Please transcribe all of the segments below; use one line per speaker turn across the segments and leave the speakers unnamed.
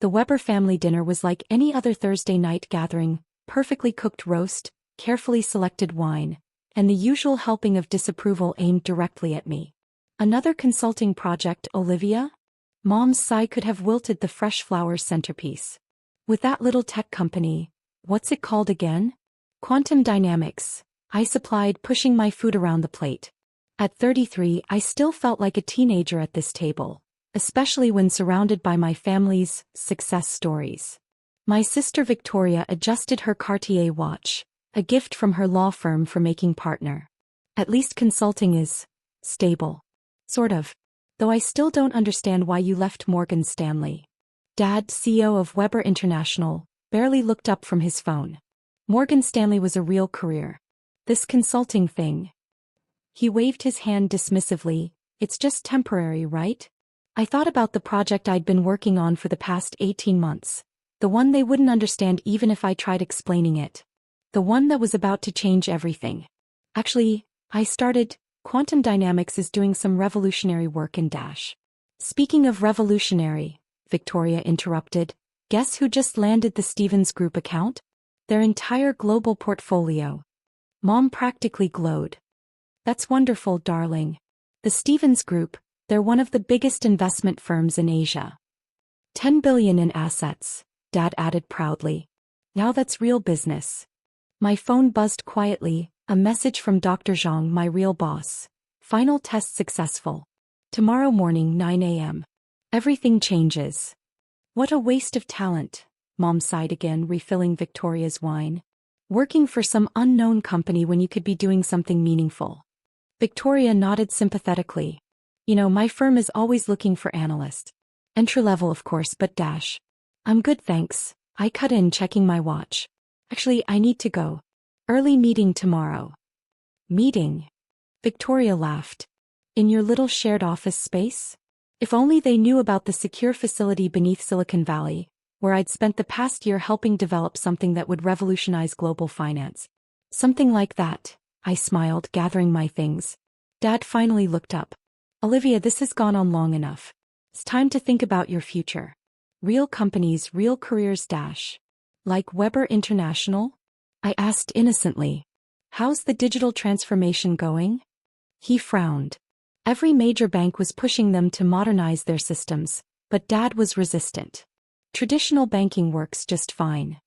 The Weber family dinner was like any other Thursday night gathering: perfectly cooked roast, carefully selected wine, and the usual helping of disapproval aimed directly at me. Another consulting project, Olivia? Mom's sigh could have wilted the fresh flowers centerpiece. With that little tech company, what's it called again? Quantum Dynamics, I supplied, pushing my food around the plate. At 33, I still felt like a teenager at this table, especially when surrounded by my family's success stories. My sister Victoria adjusted her Cartier watch, a gift from her law firm for making partner. At least consulting is stable. Sort of. Though I still don't understand why you left Morgan Stanley. Dad, CEO of Weber International, barely looked up from his phone. Morgan Stanley was a real career. This consulting thing. He waved his hand dismissively. It's just temporary, right? I thought about the project I'd been working on for the past 18 months. The one they wouldn't understand even if I tried explaining it. The one that was about to change everything. Actually, I started. Quantum Dynamics is doing some revolutionary work in Dash. Speaking of revolutionary, Victoria interrupted, guess who just landed the Stevens Group account? Their entire global portfolio. Mom practically glowed. That's wonderful, darling. The Stevens Group, they're one of the biggest investment firms in Asia. 10 billion in assets, Dad added proudly. Now that's real business. My phone buzzed quietly, a message from Dr. Zhang, my real boss. Final test successful. Tomorrow morning, 9 a.m. Everything changes. What a waste of talent, Mom sighed again, refilling Victoria's wine. Working for some unknown company when you could be doing something meaningful. Victoria nodded sympathetically. You know, my firm is always looking for analysts. Entry-level, of course, but Dash. I'm good, thanks. I cut in, checking my watch. Actually, I need to go. Early meeting tomorrow. Meeting? Victoria laughed. In your little shared office space? If only they knew about the secure facility beneath Silicon Valley, where I'd spent the past year helping develop something that would revolutionize global finance. Something like that, I smiled, gathering my things. Dad finally looked up. Olivia, this has gone on long enough. It's time to think about your future. Real companies, real careers. Dash. Like Weber International? I asked innocently. How's the digital transformation going? He frowned. Every major bank was pushing them to modernize their systems, but Dad was resistant. Traditional banking works just fine.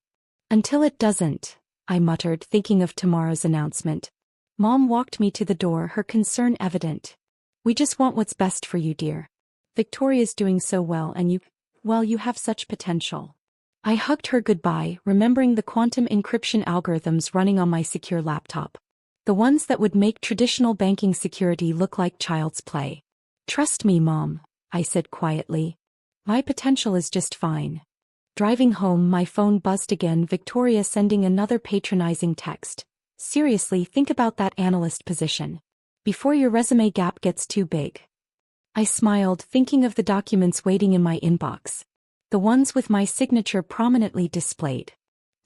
Until it doesn't, I muttered, thinking of tomorrow's announcement. Mom walked me to the door, her concern evident. We just want what's best for you, dear. Victoria's doing so well and you have such potential. I hugged her goodbye, remembering the quantum encryption algorithms running on my secure laptop. The ones that would make traditional banking security look like child's play. Trust me, Mom, I said quietly. My potential is just fine. Driving home, my phone buzzed again, Victoria sending another patronizing text. Seriously, think about that analyst position. Before your resume gap gets too big. I smiled, thinking of the documents waiting in my inbox. The ones with my signature prominently displayed.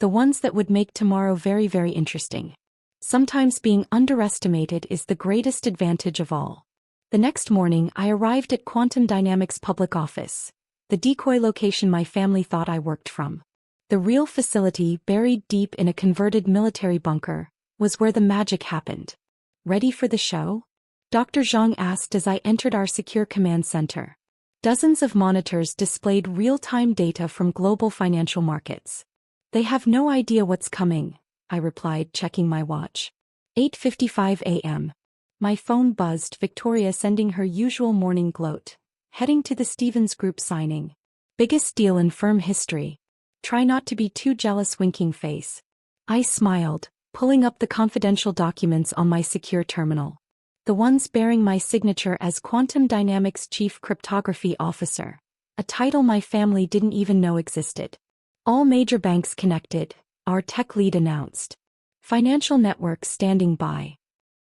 The ones that would make tomorrow very, very interesting. Sometimes being underestimated is the greatest advantage of all. The next morning, I arrived at Quantum Dynamics' public office, the decoy location my family thought I worked from. The real facility, buried deep in a converted military bunker, was where the magic happened. Ready for the show? Dr. Zhang asked as I entered our secure command center. Dozens of monitors displayed real-time data from global financial markets. They have no idea what's coming, I replied, checking my watch. 8:55 a.m. My phone buzzed, Victoria sending her usual morning gloat. Heading to the Stevens Group signing. Biggest deal in firm history. Try not to be too jealous, winking face. I smiled, pulling up the confidential documents on my secure terminal. The ones bearing my signature as Quantum Dynamics Chief Cryptography Officer, a title my family didn't even know existed. All major banks connected, our tech lead announced. Financial networks standing by.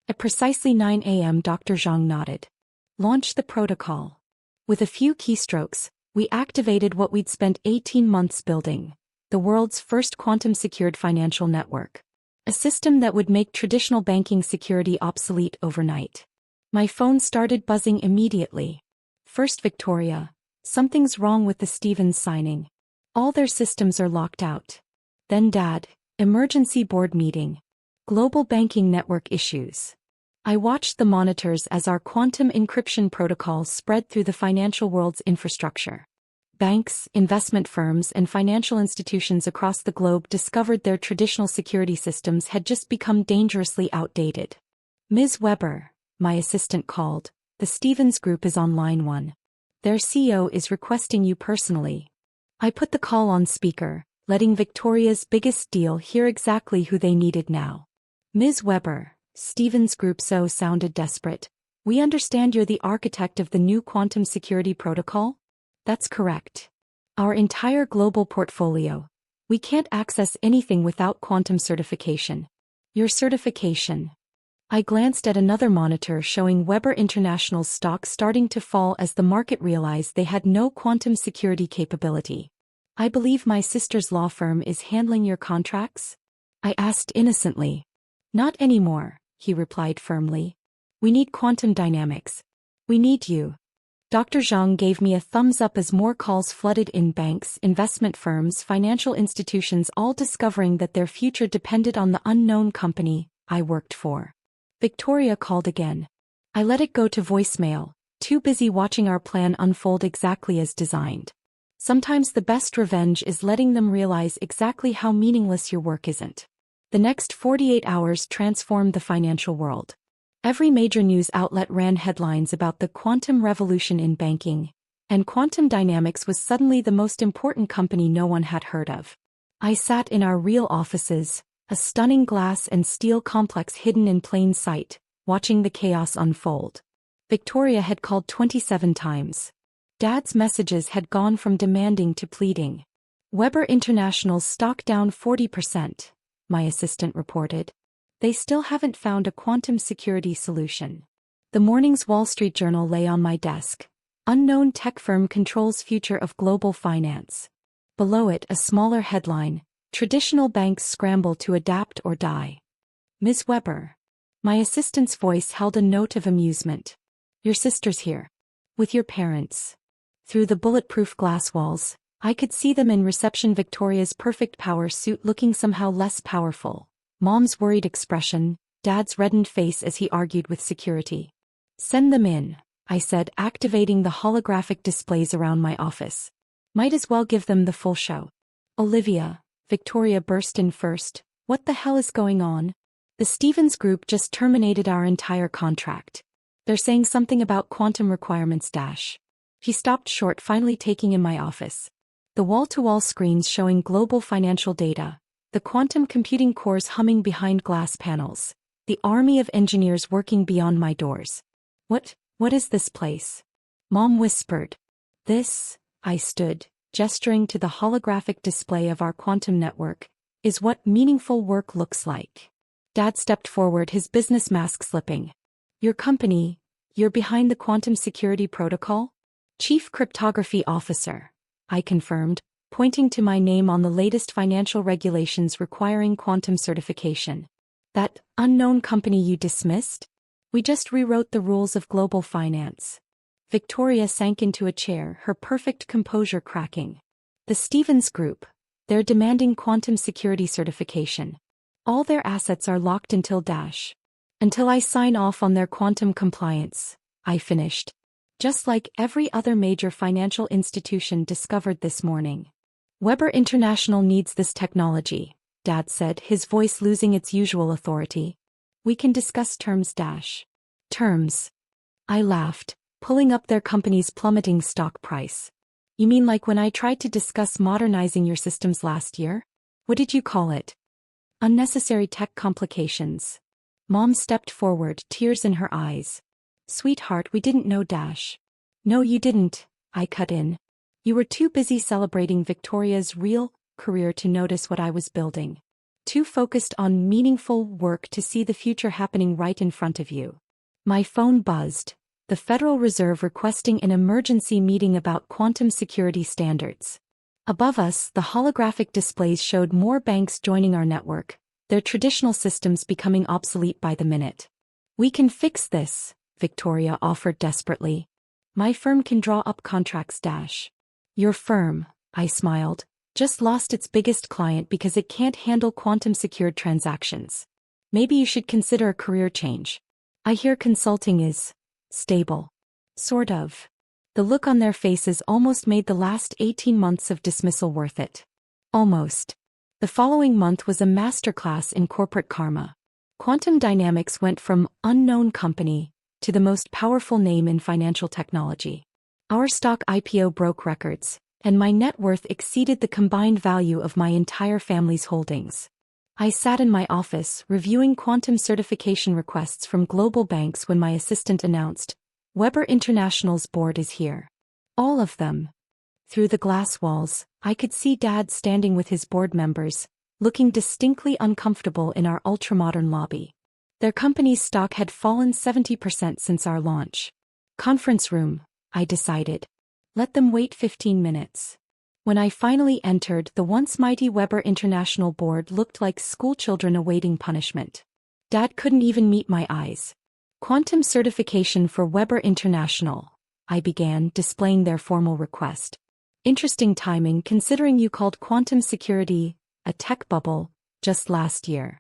At precisely 9 a.m. Dr. Zhang nodded. Launch the protocol. With a few keystrokes, we activated what we'd spent 18 months building, the world's first quantum-secured financial network. A system that would make traditional banking security obsolete overnight. My phone started buzzing immediately. First, Victoria. Something's wrong with the Stevens signing. All their systems are locked out. Then Dad, emergency board meeting. Global banking network issues. I watched the monitors as our quantum encryption protocols spread through the financial world's infrastructure. Banks, investment firms, and financial institutions across the globe discovered their traditional security systems had just become dangerously outdated. Ms. Weber, my assistant called, the Stevens Group is on line 1. Their CEO is requesting you personally. I put the call on speaker, letting Victoria's biggest deal hear exactly who they needed now. Ms. Weber, Stevens Group sounded desperate. We understand you're the architect of the new quantum security protocol? That's correct. Our entire global portfolio. We can't access anything without quantum certification. Your certification. I glanced at another monitor showing Weber International's stock starting to fall as the market realized they had no quantum security capability. I believe my sister's law firm is handling your contracts? I asked innocently. Not anymore, he replied firmly. We need quantum dynamics. We need you. Dr. Zhang gave me a thumbs up as more calls flooded in. Banks, investment firms, financial institutions, all discovering that their future depended on the unknown company I worked for. Victoria called again. I let it go to voicemail, too busy watching our plan unfold exactly as designed. Sometimes the best revenge is letting them realize exactly how meaningless your work isn't. The next 48 hours transformed the financial world. Every major news outlet ran headlines about the quantum revolution in banking, and Quantum Dynamics was suddenly the most important company no one had heard of. I sat in our real offices, a stunning glass and steel complex hidden in plain sight, watching the chaos unfold. Victoria had called 27 times. Dad's messages had gone from demanding to pleading. Weber International's stock down 40%, my assistant reported. They still haven't found a quantum security solution. The morning's Wall Street Journal lay on my desk. Unknown tech firm controls future of global finance. Below it, a smaller headline: traditional banks scramble to adapt or die. Ms. Weber. My assistant's voice held a note of amusement. Your sister's here. With your parents. Through the bulletproof glass walls, I could see them in reception. Victoria's perfect power suit looking somehow less powerful. Mom's worried expression, Dad's reddened face as he argued with security. Send them in, I said, activating the holographic displays around my office. Might as well give them the full show. Olivia, Victoria burst in first. What the hell is going on? The Stevens Group just terminated our entire contract. They're saying something about quantum requirements. He stopped short, finally taking in my office. The wall-to-wall screens showing global financial data. The quantum computing cores humming behind glass panels. The army of engineers working beyond my doors. What is this place? Mom whispered. This, I stood, gesturing to the holographic display of our quantum network, is what meaningful work looks like. Dad stepped forward, his business mask slipping. Your company, you're behind the quantum security protocol? Chief Cryptography Officer, I confirmed, pointing to my name on the latest financial regulations requiring quantum certification. That unknown company you dismissed? We just rewrote the rules of global finance. Victoria sank into a chair, her perfect composure cracking. The Stevens Group, they're demanding quantum security certification. All their assets are locked until I sign off on their quantum compliance, I finished. Just like every other major financial institution discovered this morning. Weber International needs this technology, Dad said, his voice losing its usual authority. We can discuss terms. Terms. I laughed, pulling up their company's plummeting stock price. You mean like when I tried to discuss modernizing your systems last year? What did you call it? Unnecessary tech complications. Mom stepped forward, tears in her eyes. Sweetheart, we didn't know. No, you didn't, I cut in. You were too busy celebrating Victoria's real career to notice what I was building. Too focused on meaningful work to see the future happening right in front of you. My phone buzzed. The Federal Reserve requesting an emergency meeting about quantum security standards. Above us, the holographic displays showed more banks joining our network, their traditional systems becoming obsolete by the minute. We can fix this, Victoria offered desperately. My firm can draw up contracts. Your firm, I smiled. Just lost its biggest client because it can't handle quantum-secured transactions. Maybe you should consider a career change. I hear consulting is stable. Sort of. The look on their faces almost made the last 18 months of dismissal worth it. Almost. The following month was a masterclass in corporate karma. Quantum Dynamics went from unknown company to the most powerful name in financial technology. Our stock IPO broke records, and my net worth exceeded the combined value of my entire family's holdings. I sat in my office reviewing quantum certification requests from global banks when my assistant announced, "Weber International's board is here." All of them. Through the glass walls, I could see Dad standing with his board members, looking distinctly uncomfortable in our ultramodern lobby. Their company's stock had fallen 70% since our launch. Conference room, I decided. Let them wait 15 minutes. When I finally entered, the once mighty Weber International board looked like schoolchildren awaiting punishment. Dad couldn't even meet my eyes. "Quantum certification for Weber International," I began, displaying their formal request. "Interesting timing considering you called quantum security a tech bubble just last year."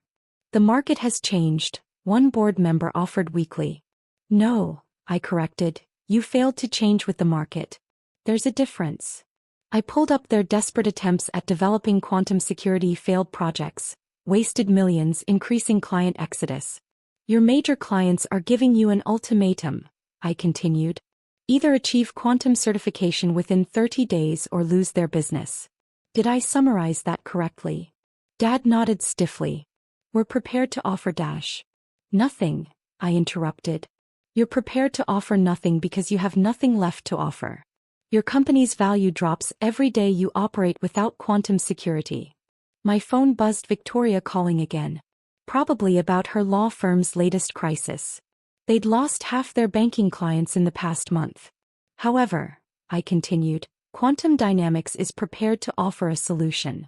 "The market has changed," one board member offered weakly. "No," I corrected, "you failed to change with the market. There's a difference." I pulled up their desperate attempts at developing quantum security failed projects, wasted millions, increasing client exodus. "Your major clients are giving you an ultimatum," I continued. "Either achieve quantum certification within 30 days or lose their business." Did I summarize that correctly? Dad nodded stiffly. "We're prepared to offer dash." "Nothing," I interrupted. "You're prepared to offer nothing because you have nothing left to offer. Your company's value drops every day you operate without quantum security." My phone buzzed, Victoria calling again. Probably about her law firm's latest crisis. They'd lost half their banking clients in the past month. "However," I continued, "Quantum Dynamics is prepared to offer a solution."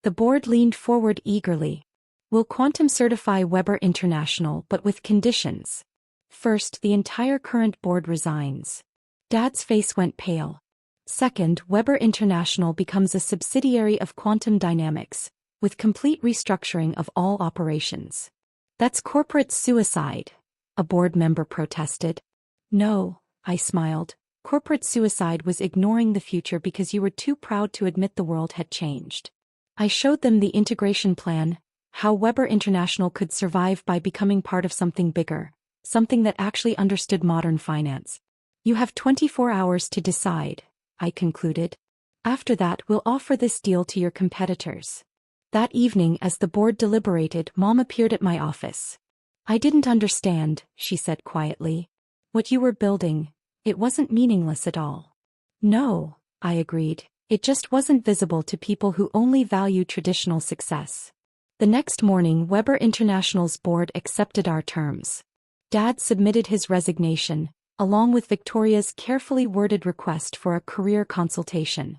The board leaned forward eagerly. "We'll quantum certify Weber International, but with conditions. First, the entire current board resigns." Dad's face went pale. "Second, Weber International becomes a subsidiary of Quantum Dynamics, with complete restructuring of all operations." "That's corporate suicide," a board member protested. "No," I smiled. "Corporate suicide was ignoring the future because you were too proud to admit the world had changed." I showed them the integration plan, how Weber International could survive by becoming part of something bigger, something that actually understood modern finance. "You have 24 hours to decide," I concluded. "After that, we'll offer this deal to your competitors." That evening, as the board deliberated, Mom appeared at my office. "I didn't understand," she said quietly. "What you were building, it wasn't meaningless at all." "No," I agreed, "it just wasn't visible to people who only value traditional success." The next morning, Weber International's board accepted our terms. Dad submitted his resignation, along with Victoria's carefully worded request for a career consultation.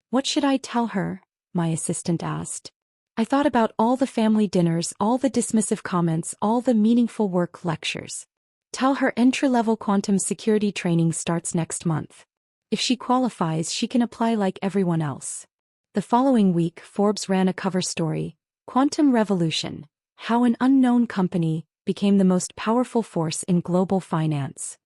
"What should I tell her?" my assistant asked. I thought about all the family dinners, all the dismissive comments, all the meaningful work lectures. Tell her entry-level quantum security training starts next month. If she qualifies, she can apply like everyone else. The following week, Forbes ran a cover story, "Quantum Revolution: How an Unknown Company Became the Most Powerful Force in Global Finance."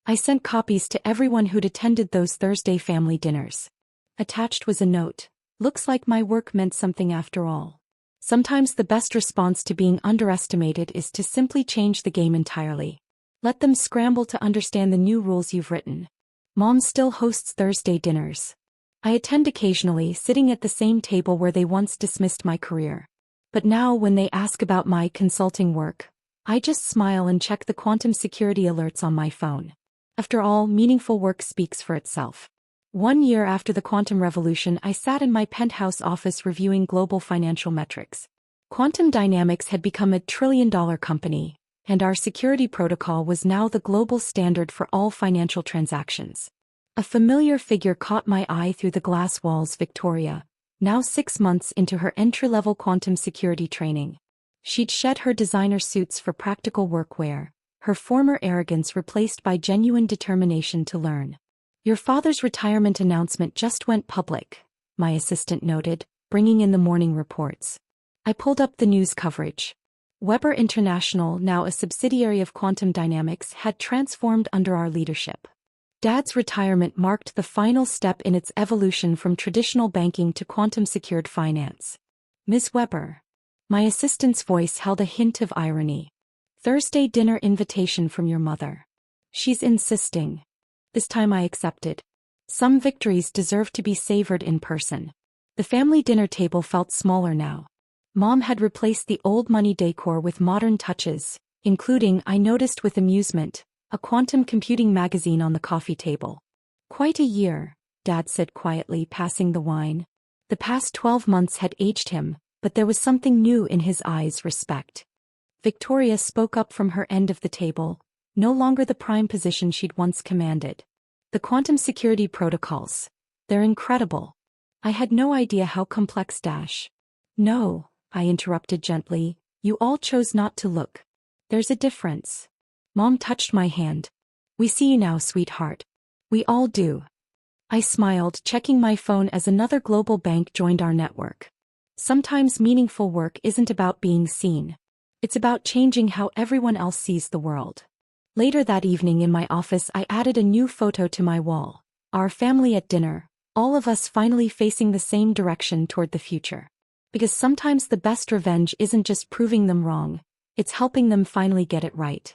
I sent copies to everyone who'd attended those Thursday family dinners. Attached was a note. "Looks like my work meant something after all." Sometimes the best response to being underestimated is to simply change the game entirely. Let them scramble to understand the new rules you've written. Mom still hosts Thursday dinners. I attend occasionally, sitting at the same table where they once dismissed my career. But now when they ask about my consulting work, I just smile and check the quantum security alerts on my phone. After all, meaningful work speaks for itself. 1 year after the quantum revolution, I sat in my penthouse office reviewing global financial metrics. Quantum Dynamics had become a trillion-dollar company, and our security protocol was now the global standard for all financial transactions. A familiar figure caught my eye through the glass walls, Victoria, now 6 months into her entry-level quantum security training. She'd shed her designer suits for practical workwear, her former arrogance replaced by genuine determination to learn. "Your father's retirement announcement just went public," my assistant noted, bringing in the morning reports. I pulled up the news coverage. Weber International, now a subsidiary of Quantum Dynamics, had transformed under our leadership. Dad's retirement marked the final step in its evolution from traditional banking to quantum-secured finance. Ms. Weber. My assistant's voice held a hint of irony. Thursday dinner invitation from your mother. She's insisting. This time I accepted. Some victories deserve to be savored in person. The family dinner table felt smaller now. Mom had replaced the old money decor with modern touches, including, I noticed with amusement, a quantum computing magazine on the coffee table. Quite a year, Dad said quietly, passing the wine. The past 12 months had aged him, but there was something new in his eyes: respect. Victoria spoke up from her end of the table, no longer the prime position she'd once commanded. The quantum security protocols. They're incredible. I had no idea how complex. No, I interrupted gently, you all chose not to look. There's a difference. Mom touched my hand. We see you now, sweetheart. We all do. I smiled, checking my phone as another global bank joined our network. Sometimes meaningful work isn't about being seen. It's about changing how everyone else sees the world. Later that evening in my office, I added a new photo to my wall. Our family at dinner, all of us finally facing the same direction toward the future. Because sometimes the best revenge isn't just proving them wrong, it's helping them finally get it right.